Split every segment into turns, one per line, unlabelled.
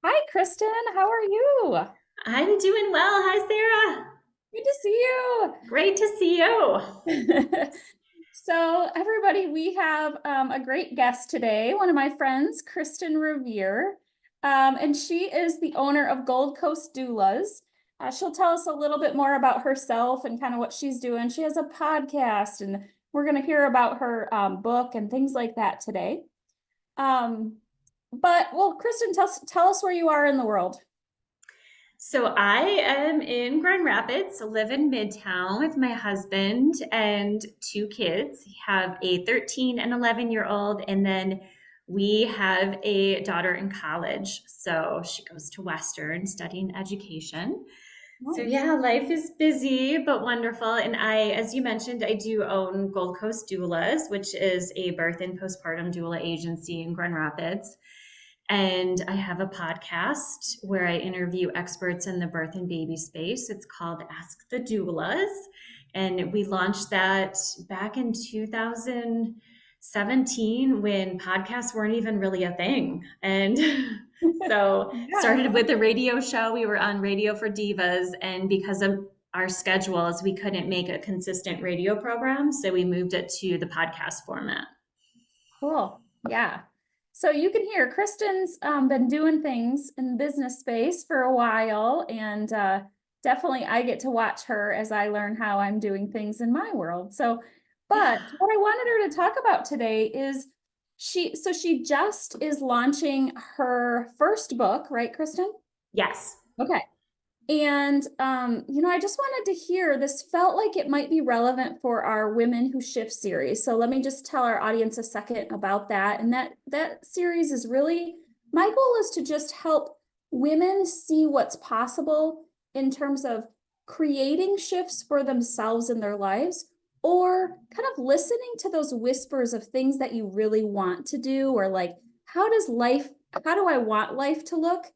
Hi, Kristen. How are you?
I'm doing well. Hi, Sarah.
Good to see
Great to see you.
you. So, everybody, we have a great guest today, one of my friends, Kristin Revere, and she is the owner of Gold Coast Doulas. She'll tell us a little bit more about herself and kind of what she's doing. She has a podcast, and we're going to hear about her book and things like that today. Well, Kristen, tell us where you are in the world.
So I am in Grand Rapids, live in Midtown with my husband and two kids. We have a 13 and 11-year-old, and then we have a daughter in college. So she goes to Western studying education. So
Nice.
yeah, life is busy but wonderful. And as you mentioned, I do own Gold Coast Doulas, which is a birth and postpartum doula agency in Grand Rapids. And I have a podcast where I interview experts in the birth and baby space. It's called Ask the Doulas. And we launched that back in 2017 when podcasts weren't even really a thing. And so
Yeah.
started with a radio show. We were on Radio for Divas. And because of our schedules, we couldn't make a consistent radio program. So we moved it to the podcast format.
Cool. Yeah. So you can hear Kristen's been doing things in the business space for a while, and definitely I get to watch her as I learn how I'm doing things in my world. But
Yeah.
what I wanted her to talk about today is she just is launching her first book, right, Kristen?
Yes.
Okay. And I just wanted to hear this felt like it might be relevant for our Women Who Shift series. So let me just tell our audience a second about that. And that series is really my goal is to just help women see what's possible in terms of creating shifts for themselves in their lives or kind of listening to those whispers of things that you really want to do or like how do I want life to look?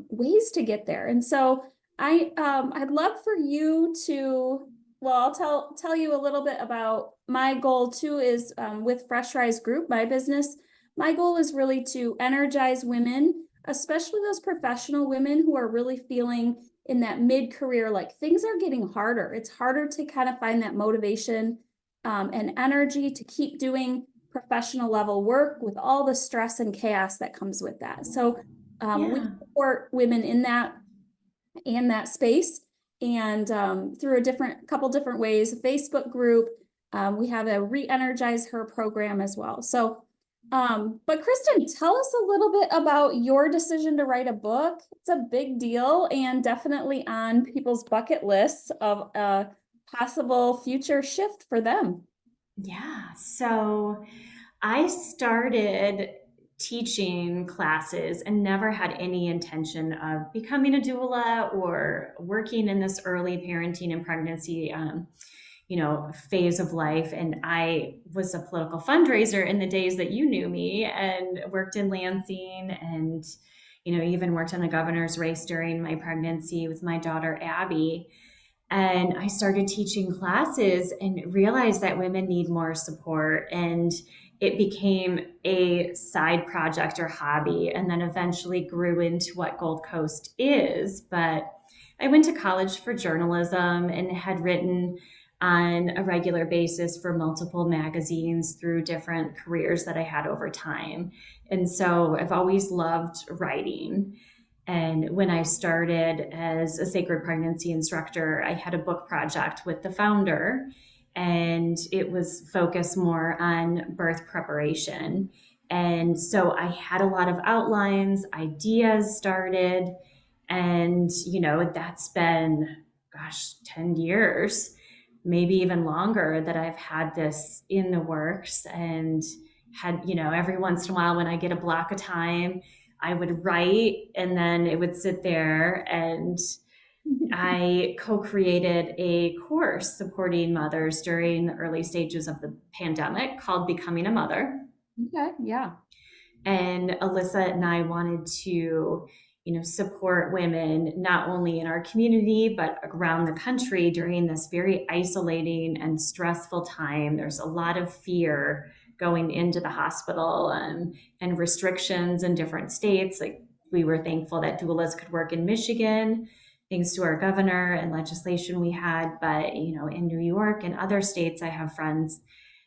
Ways to get there. And so I'd love for you to, well, I'll tell you a little bit about my goal too is with Fresh Rise Group, my business. My goal is really to energize women, especially those professional women who are really feeling in that mid-career, like things are getting harder. It's harder to kind of find that motivation and energy to keep doing professional level work with all the stress and chaos that comes with that. So we
Yeah.
support women in that space and through a couple different ways, a Facebook group. We have a re-energize her program as well. But Kristen, tell us a little bit about your decision to write a book. It's a big deal and definitely on people's bucket lists of a possible future shift for them.
Yeah. So I started teaching classes and never had any intention of becoming a doula or working in this early parenting and pregnancy, phase of life. And I was a political fundraiser in the days that you knew me and worked in Lansing and, even worked on the governor's race during my pregnancy with my daughter, Abby. And I started teaching classes and realized that women need more support. And it became a side project or hobby, and then eventually grew into what Gold Coast is. But I went to college for journalism and had written on a regular basis for multiple magazines through different careers that I had over time. And so I've always loved writing. And when I started as a sacred pregnancy instructor, I had a book project with the founder, and it was focused more on birth preparation. And so I had a lot of outlines, ideas started, and that's been, gosh, 10 years, maybe even longer that I've had this in the works and had, every once in a while when I get a block of time, I would write and then it would sit there. And I co created a course supporting mothers during the early stages of the pandemic called Becoming a Mother.
Okay, yeah.
And Alyssa and I wanted to, support women not only in our community, but around the country during this very isolating and stressful time. There's a lot of fear going into the hospital and restrictions in different states. Like we were thankful that doulas could work in Michigan, thanks to our governor and legislation we had. But, in New York and other states, I have friends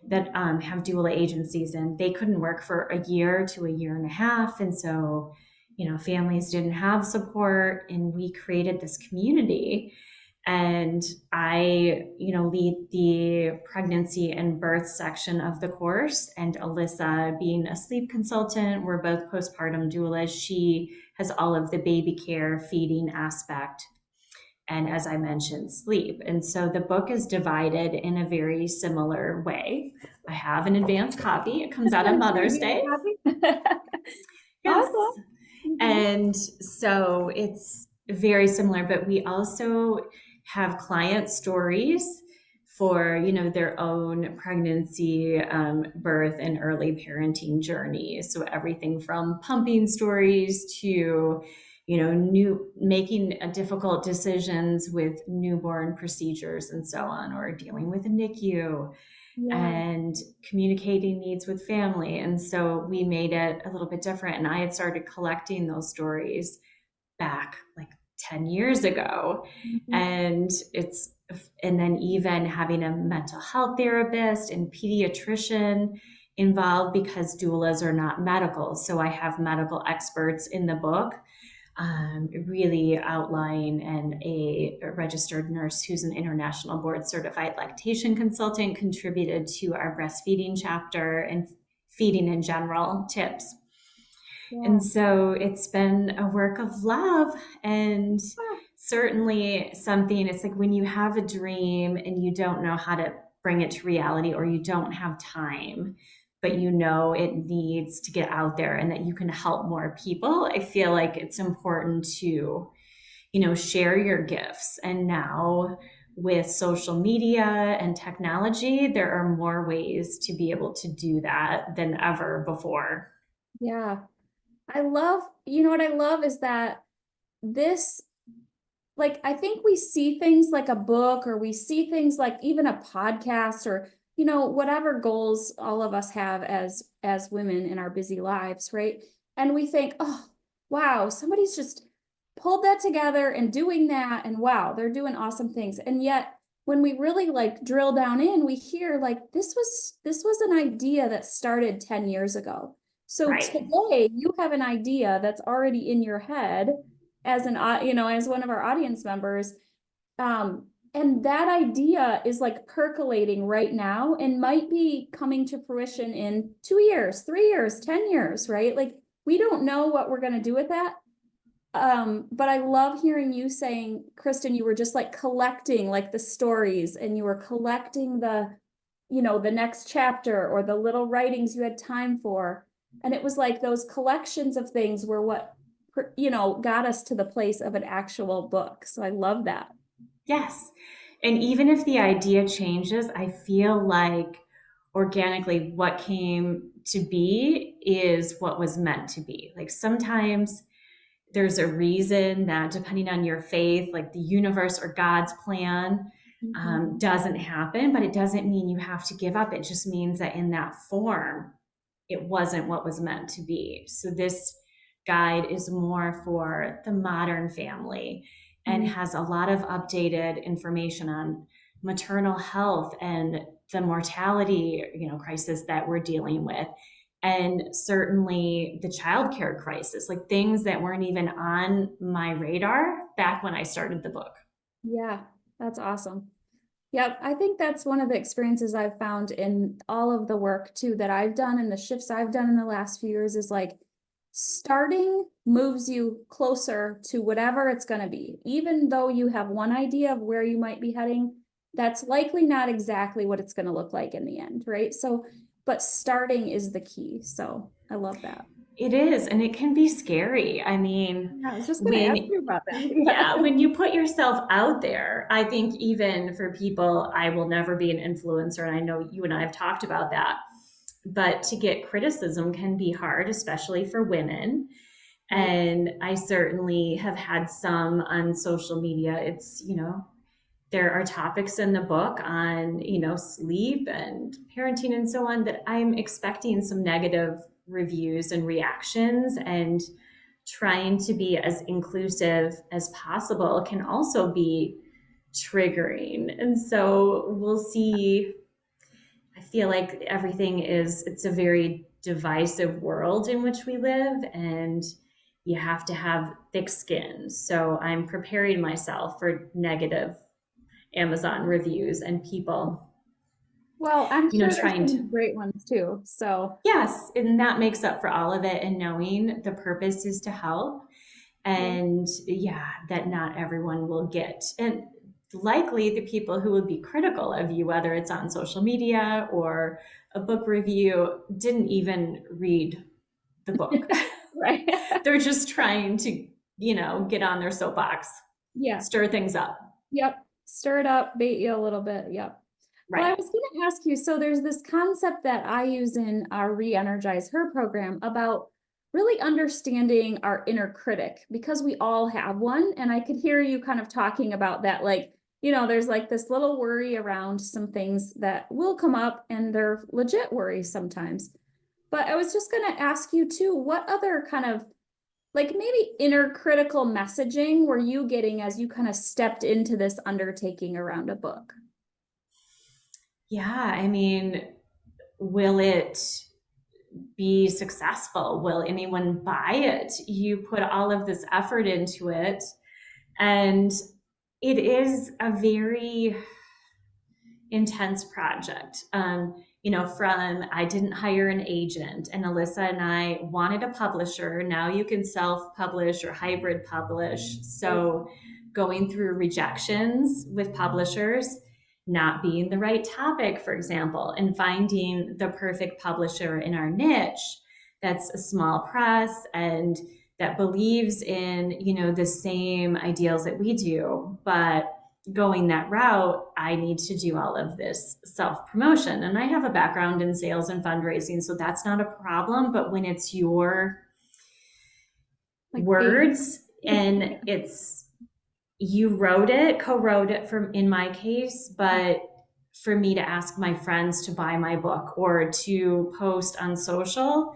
that have doula agencies, and they couldn't work for a year to a year and a half. And so, families didn't have support, and we created this community. And I, lead the pregnancy and birth section of the course. And Alyssa, being a sleep consultant, we're both postpartum doulas. She has all of the baby care, feeding aspect, and as I mentioned, sleep. And so the book is divided in a very similar way. I have an advanced copy. It comes
Just
out on
gonna say,
Mother's
you have
Day.
a copy?
Yes.
Awesome. Mhm.
And so it's very similar, but we also have client stories for, their own pregnancy, birth, and early parenting journeys. So everything from pumping stories to, making difficult decisions with newborn procedures and so on, or dealing with a NICU
Yeah.
and communicating needs with family. And so we made it a little bit different. And I had started collecting those stories back like 10 years ago.
Mhm.
And then even having a mental health therapist and pediatrician involved, because doulas are not medical. So I have medical experts in the book, really outline, and a registered nurse who's an international board certified lactation consultant contributed to our breastfeeding chapter and feeding in general tips.
Yeah.
And so it's been a work of love, and
Ah,
certainly something. It's like when you have a dream and you don't know how to bring it to reality, or you don't have time, but it needs to get out there and that you can help more people. I feel like it's important to, share your gifts. And now with social media and technology, there are more ways to be able to do that than ever before.
yeah. What I love is that this, like, I think we see things like a book, or we see things like even a podcast, or, whatever goals all of us have as women in our busy lives, right? And we think, oh, wow, somebody's just pulled that together and doing that, and wow, they're doing awesome things. And yet when we really like drill down in, we hear like this was an idea that started 10 years ago. So
Right.
today you have an idea that's already in your head as as one of our audience members. And that idea is like percolating right now and might be coming to fruition in 2 years, 3 years, 10 years, right? Like, we don't know what we're going to do with that. But I love hearing you saying, Kristin, you were just like collecting like the stories, and you were collecting the next chapter, or the little writings you had time for. And it was like those collections of things were what, got us to the place of an actual book. So I love that.
Yes. And even if the idea changes, I feel like organically what came to be is what was meant to be. Like sometimes there's a reason that, depending on your faith, like the universe or God's plan,
Mhm.
doesn't happen, but it doesn't mean you have to give up. It just means that in that form, it wasn't what was meant to be. So this guide is more for the modern family, and
Mhm.
has a lot of updated information on maternal health and the mortality, crisis that we're dealing with, and certainly the childcare crisis, like things that weren't even on my radar back when I started the book.
Yeah, that's awesome. Yep, I think that's one of the experiences I've found in all of the work too that I've done, and the shifts I've done in the last few years, is like starting moves you closer to whatever it's going to be. Even though you have one idea of where you might be heading, that's likely not exactly what it's going to look like in the end, right? So, but starting is the key. So I love that.
It is, and it can be scary. I mean,
Yeah, I was just going to ask
when,
you about that.
yeah,
Yeah.
when you put yourself out there, I think even for people, I will never be an influencer. And I know you and I have talked about that. But to get criticism can be hard, especially for women.
Yep.
And I certainly have had some on social media. There are topics in the book on, sleep and parenting and so on, that I'm expecting some negative reviews and reactions. And trying to be as inclusive as possible can also be triggering. And so we'll see. I feel like it's a very divisive world in which we live, and you have to have thick skin. So I'm preparing myself for negative Amazon reviews and people,
Well, I'm sure there's
trying
gonna
to,
be great ones too. So
yes, and that makes up for all of it. And knowing the purpose is to help,
yeah.
and yeah, that not everyone will get. And likely the people who would be critical of you, whether it's on social media or a book review, didn't even read the book.
Right.
They're just trying to, get on their soapbox,
Yeah.
stir things up.
Yep. Stir it up, bait you a little bit. Yep. Well, I
Right.
was going to ask you, so there's this concept that I use in our Re-Energize Her program about really understanding our inner critic, because we all have one. And I could hear you kind of talking about that, like, there's like this little worry around some things that will come up, and they're legit worries sometimes. But I was just going to ask you too, what other kind of like maybe inner critical messaging were you getting as you kind of stepped into this undertaking around a book?
Yeah. I mean, will it be successful? Will anyone buy it? You put all of this effort into it, and it is a very intense project. From I didn't hire an agent, and Alyssa and I wanted a publisher. Now you can self publish or hybrid publish. So going through rejections with publishers, not being the right topic, for example, and finding the perfect publisher in our niche that's a small press and that believes in, the same ideals that we do, but going that route, I need to do all of this self promotion. And I have a background in sales and fundraising, so that's not a problem. But when it's your
Like baby.
words and it's you wrote it, co-wrote it from in my case, but for me to ask my friends to buy my book or to post on social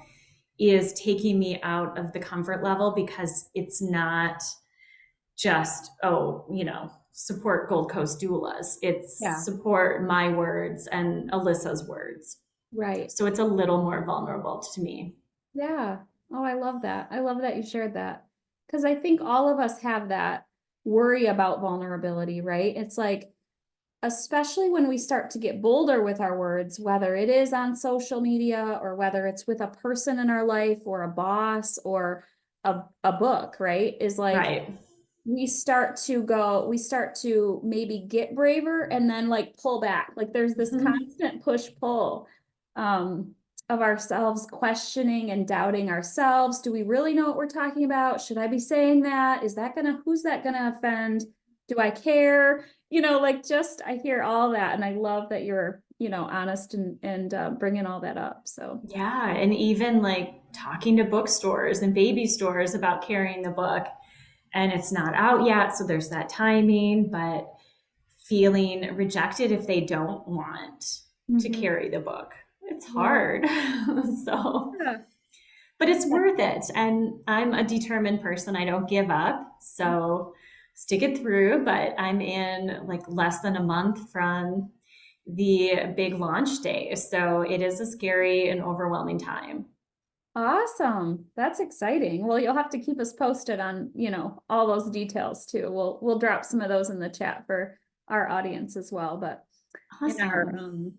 is taking me out of the comfort level, because it's not just, support Gold Coast Doulas. It's
Yeah,
support my words and Alyssa's words.
right.
So it's a little more vulnerable to me.
Yeah. Oh, I love that. I love that you shared that. Because I think all of us have that worry about vulnerability, right? It's like, especially when we start to get bolder with our words, whether it is on social media or whether it's with a person in our life or a boss or a book, right? Is like,
Right.
we start to maybe get braver and then like pull back. Like there's this
Mm-hmm.
constant push pull of ourselves questioning and doubting ourselves. Do we really know what we're talking about? Should I be saying that? Who's that gonna offend? Do I care? Like just, I hear all that. And I love that you're, honest and bringing all that up. So
Yeah. And even like talking to bookstores and baby stores about carrying the book, and it's not out yet. So there's that timing, but feeling rejected if they don't want to
mhm.
carry the book. It's
Yeah.
hard. So,
Yeah.
but it's worth it. And I'm a determined person. I don't give up. So stick it through. But I'm in like less than a month from the big launch day. So it is a scary and overwhelming time.
Awesome. That's exciting. Well, you'll have to keep us posted on, all those details too. We'll drop some of those in the chat for our audience as well, but in our
Awesome.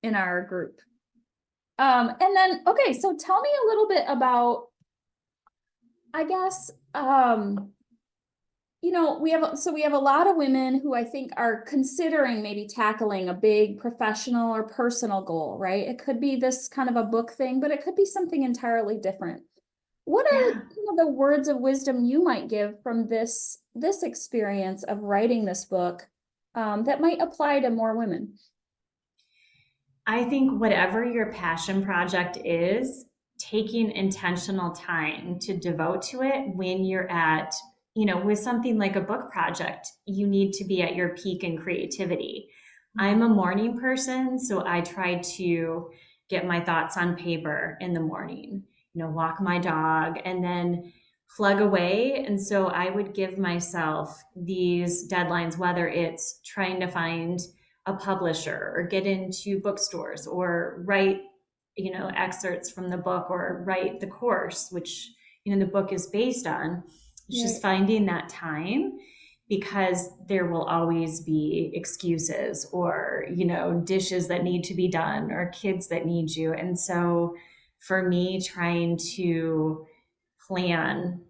in our group. And then okay, so tell me a little bit about, I guess, we have a lot of women who I think are considering maybe tackling a big professional or personal goal, right? It could be this kind of a book thing, but it could be something entirely different. What are
Yeah.
some of the words of wisdom you might give from this experience of writing this book, that might apply to more women?
I think whatever your passion project is, taking intentional time to devote to it when you're at, with something like a book project, you need to be at your peak in creativity. I'm a morning person, so I try to get my thoughts on paper in the morning, walk my dog, and then plug away. And so I would give myself these deadlines, whether it's trying to find a publisher or get into bookstores or write, excerpts from the book or write the course, which, the book is based on. It's just
Right.
finding that time, because there will always be excuses or, dishes that need to be done or kids that need you. And so for me, trying to plan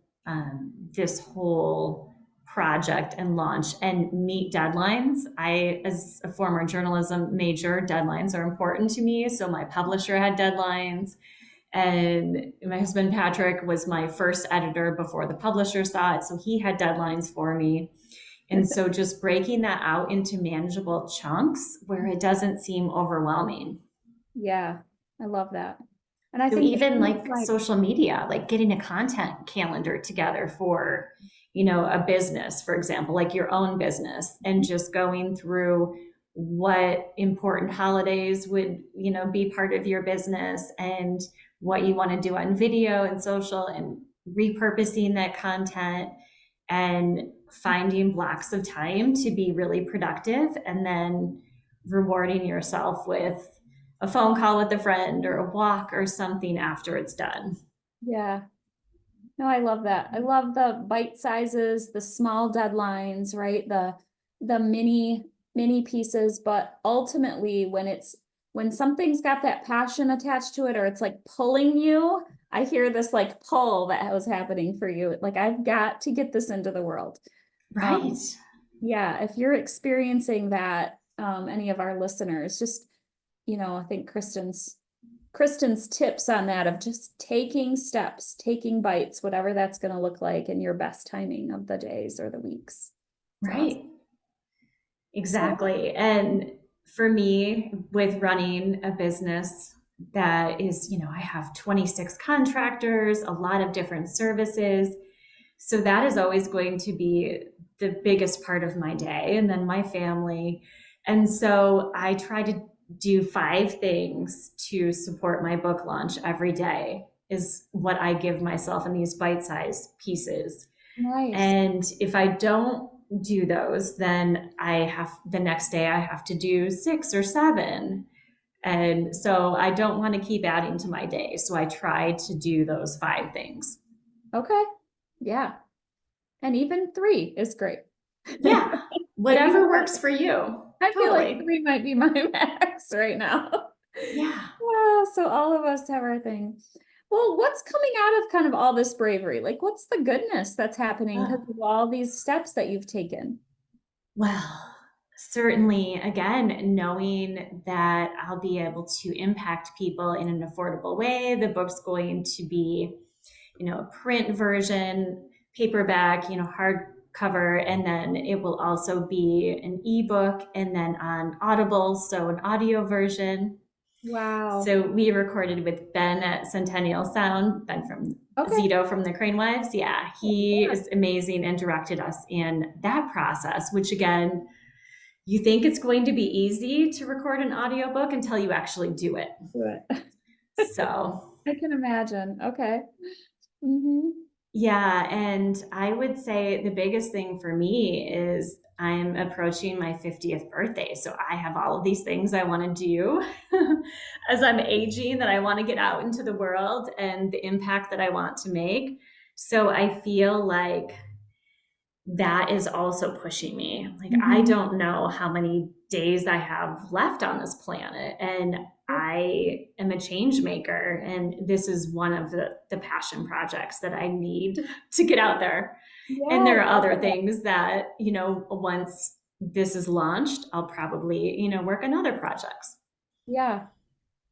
this whole project and launch and meet deadlines. As a former journalism major, deadlines are important to me. So my publisher had deadlines, and my husband Patrick was my first editor before the publisher saw it. So he had deadlines for me. And so just breaking that out into manageable chunks where it doesn't seem overwhelming.
Yeah, I love that. And I
So
think
even
things
like
like,
social media, like getting a content calendar together for, a business, for example, like your own business, and just going through what important holidays would, be part of your business, and what you want to do on video and social, and repurposing that content, and finding blocks of time to be really productive, and then rewarding yourself with a phone call with a friend or a walk or something after it's done.
yeah, no, I love that. I love the bite sizes, the small deadlines, right? The mini pieces, but ultimately when something's got that passion attached to it, or it's like pulling you, I hear this like pull that was happening for you. Like, I've got to get this into the world.
Right.
Um, yeah, if you're experiencing that, any of our listeners, just, I think Kristin's tips on that of just taking steps, taking bites, whatever that's going to look like in your best timing of the days or the weeks. It's awesome.
Right.
So,
Exactly. And for me, with running a business that is, I have 26 contractors, a lot of different services. So that is always going to be the biggest part of my day, and then my family. And so I try to do 5 things to support my book launch every day, is what I give myself in these bite-sized pieces.
nice.
And if I don't do those, then the next day I have to do 6 or 7. And so I don't want to keep adding to my day. So I try to do those 5 things.
Okay. Yeah. And even 3 is great.
Yeah,
Maybe
whatever
more.
works for you.
I feel like
Totally.
3 might be my max right now.
Yeah.
Wow, so all of us have our thing. Well, what's coming out of kind of all this bravery? Like, what's the goodness that's happening because
Oh,
of all these steps that you've taken?
well, certainly, again, knowing that I'll be able to impact people in an affordable way. The book's going to be, a print version, paperback, hardcover, and then it will also be an ebook and then on Audible, so an audio version.
Wow.
So we recorded with Ben at Centennial Sound, Ben from
Okay.
Zito from the Crane Wives. Yeah, he is amazing and directed us in that process, which again, you think it's going to be easy to record an audiobook until you actually do it.
Good.
So,
I can imagine. Okay. Hmm.
yeah, and I would say the biggest thing for me is I'm approaching my 50th birthday. So I have all of these things I want to do as I'm aging, that I want to get out into the world and the impact that I want to make. So I feel like that is also pushing me. Like, I
Hmm.
don't know how many days I have left on this planet, and I am a change maker. And this is one of the passion projects that I need to get out there.
Yeah,
And
I
there are
love
other
it.
things that, once this is launched, I'll probably, work on other projects.
Yeah.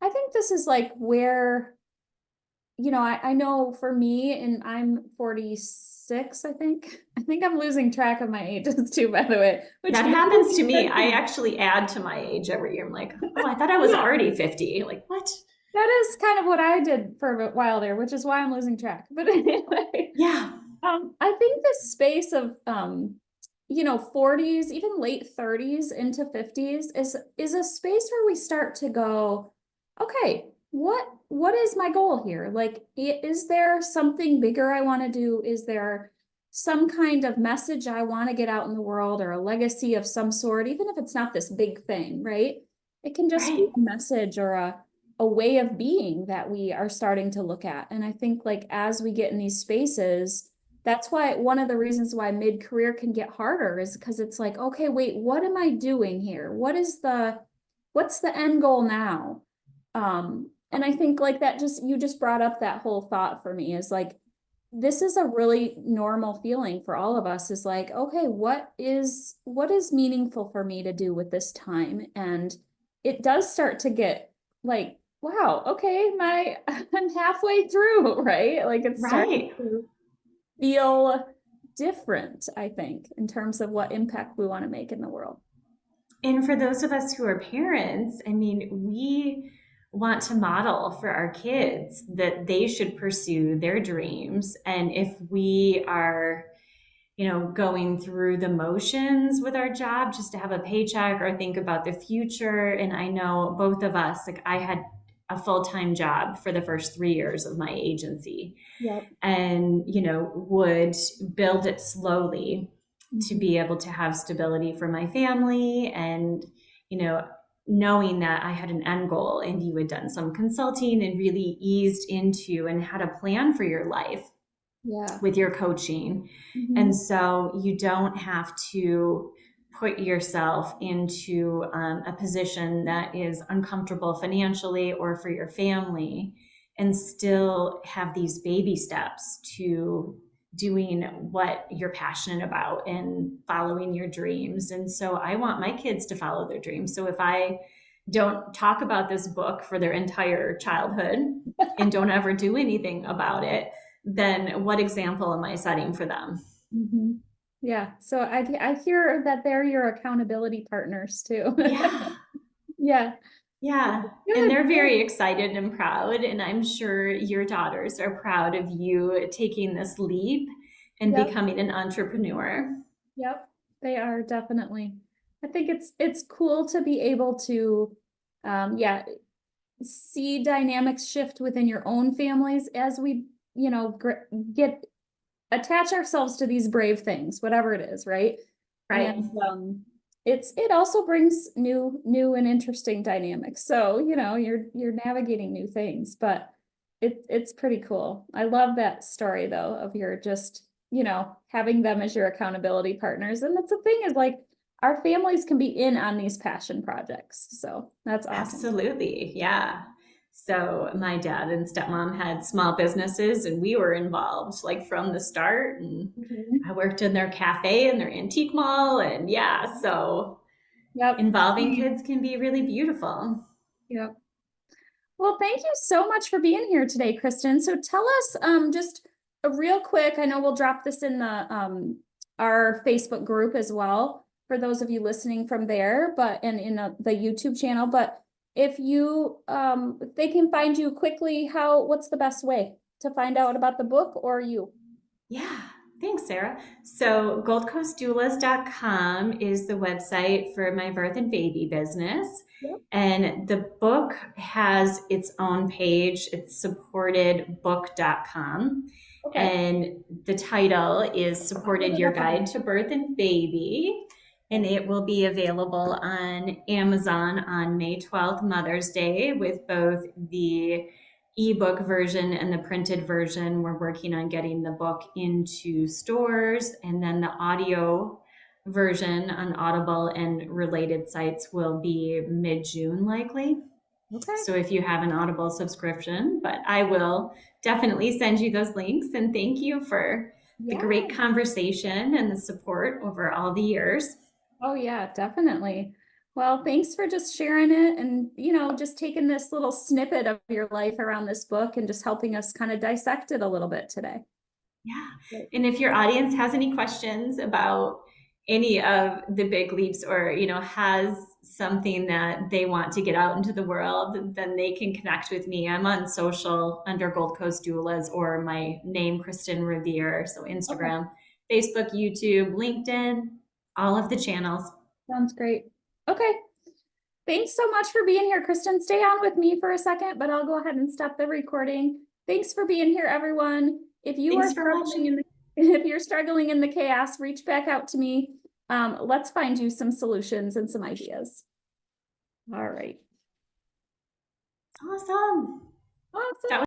I think this is like where, I know for me, and I'm 46, I think. I think I'm losing track of my ages too, by the way, which
That
can
happens
be
to me. I
tricky.
actually add to my age every year. I'm like, oh, I thought I was
Yeah,
already 50. Like, what?
that is kind of what I did for a while there, which is why I'm losing track. But anyway,
Yeah.
I think this space of 40s, even late 30s into 50s is a space where we start to go, okay, what is my goal here? Like, is there something bigger I want to do? Is there some kind of message I want to get out in the world, or a legacy of some sort, even if it's not this big thing, right? It can just be
Right.
a message or a way of being that we are starting to look at. And I think like as we get in these spaces, that's why one of the reasons why mid-career can get harder is because it's like, okay, wait, what am I doing here? What's the end goal now? And I think like that just, you just brought up that whole thought for me is like, this is a really normal feeling for all of us is like, okay, what is meaningful for me to do with this time? And it does start to get like, wow, okay, I'm halfway through, right? Like it's starting
Right.
to feel different, I think, in terms of what impact we want to make in the world.
And for those of us who are parents, I mean, we want to model for our kids that they should pursue their dreams. And if we are, going through the motions with our job just to have a paycheck or think about the future. And I know both of us, like I had a full-time job for the first 3 years of my agency
Yep.
and, would build it slowly to
Mhm.
be able to have stability for my family and, you know, knowing that I had an end goal and you had done some consulting and really eased into and had a plan for your life
Yeah.
with your coaching. And
Mhm.
so you don't have to put yourself into a position that is uncomfortable financially or for your family and still have these baby steps to doing what you're passionate about and following your dreams. And so I want my kids to follow their dreams. So if I don't talk about this book for their entire childhood and don't ever do anything about it, then what example am I setting for them?
Mhm. Yeah. So I hear that they're your accountability partners too.
Yeah,
Yeah.
yeah. And
Good.
they're
Good.
very excited and proud. And I'm sure your daughters are proud of you taking this leap and
Yep.
becoming an entrepreneur.
Yep. They are definitely. I think it's cool to be able to yeah, see dynamics shift within your own families as we, get attach ourselves to these brave things, whatever it is, right?
Right.
And it also brings new and interesting dynamics. So, you're navigating new things, but it's pretty cool. I love that story though of your just, having them as your accountability partners. And that's the thing is like our families can be in on these passion projects. So that's awesome.
Absolutely. Yeah. So my dad and stepmom had small businesses and we were involved like from the start. And
Mhm.
I worked in their cafe and their antique mall. And yeah, so
Yep.
involving kids can be really beautiful.
Yep. Well, thank you so much for being here today, Kristen. So tell us just a real quick, I know we'll drop this in the our Facebook group as well for those of you listening from there, but and in the YouTube channel, but if they can find you quickly, what's the best way to find out about the book or you?
Yeah, thanks, Sarah. So, goldcoastdoulas.com is the website for my birth and baby business.
Yep.
And the book has its own page. It's supportedbook.com.
Okay.
And the title is
I'll put
Supported
it
Your
up on
Guide to Birth and Baby. And it will be available on Amazon on May 12th, Mother's Day, with both the ebook version and the printed version. We're working on getting the book into stores, and then the audio version on Audible and related sites will be mid-June likely.
Okay.
So if you have an Audible subscription, but I will definitely send you those links, and thank you for the
Yeah.
great conversation and the support over all the years.
Oh yeah, definitely. Well, thanks for just sharing it and, just taking this little snippet of your life around this book and just helping us kind of dissect it a little bit today.
Yeah.
Great.
And if your audience has any questions about any of the big leaps or, has something that they want to get out into the world, then they can connect with me. I'm on social under Gold Coast Doulas or my name, Kristin Revere. So
Okay,
Instagram, Facebook, YouTube, LinkedIn, all of the channels.
sounds great. Okay, Thanks so much for being here, Kristin. Stay on with me for a second, but I'll go ahead and stop the recording. Thanks for being here, everyone. If you
Thanks
are
for
struggling
watching.
if you're struggling in the chaos, reach back out to me. Let's find you some solutions and some ideas. All right.
Awesome.
Awesome.
That was